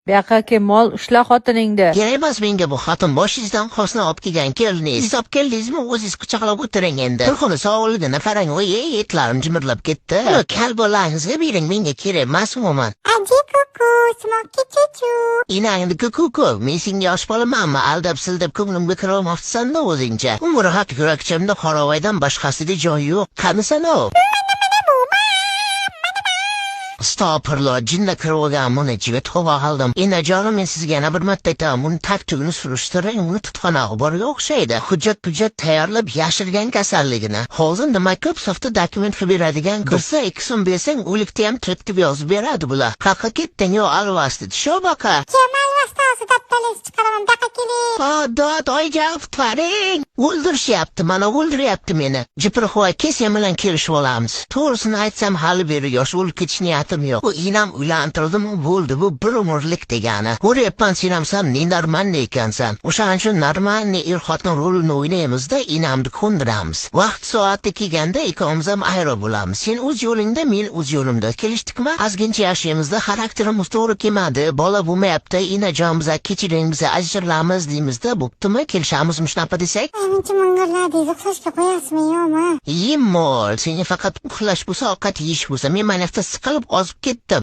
Buyoqqa mol ushla xotiningni. Kerak emas menga bu xotin boshingizdan qosni olib kelgan keliniz. Siz olib keldingizmi, o'zingiz quchoqlab o'tiring endi. Turxuni sog'lig'ini qarang, oy, etlarim jimirlab ketdi. Kal bolangizga bering, menga kerak emas umuman. Aji kuku, smoky chuchu. Inangni kuku, men senga yosh bolamanmi? Aldab-sildab ko'nglimga kirolmoqchisan-da o'zingcha. Umr haq yurakchimda qorovaydan boshqasiga joyi yo'q. Qanisan-o? Stopirlar, jinda kirib olgan buni ichiga tova qildim. Enajonim, men sizga yana bir marta aytaman, buni taktigini surishtiring, uni tutqanoq borga o'xshaydi. Hujjat tayyorlab yashirgan kasalligini. Hozir nima ko'p softa dokument qilib beradigan kirsa, 2 so'm bersang, o'likda ham turtib yozib beradi bular. Qaqa ketding yo alvasti, shu baqa. Kemal vastasi dattalingiz chiqaraman, daqa keling. Dod, oyjab faring. O'ldirishyapti, mana o'ldiryapti meni. Jiprihoy, sen bilan kelishib olamiz. To'g'risini aytsam, hali beri yosh o'lib ketish niyatim yo'q. Bu inam uylantirdimi bo'ldi, bu bir umrlik degani. Ko'ryapman, sen ham normal ekansan. O'shaning uchun normal er-xotin rolini o'ynaymiz-da, inamni ko'ndiramiz. Vaqt soati kelganda ikkovimiz ham ayro bo'lamiz. Sen o'z yo'lingda, men o'z yo'limda. Kelishdikmi? Ozgincha yashaymizda, xarakterimiz to'g'ri kelmadi, bola bo'lmayapti, inajonimizga kechiring, biz ajralamiz deymizda, bo'ptimi? Kelishamizmi shunaqa desak? Menimcha ming'irladingiz, uxlashga qo'yasizmi yo'qmi? Yemol, senga faqat uxlash bo'lsa, ovqat yeyish bo'lsa, men mana siqilib ozib ketdim.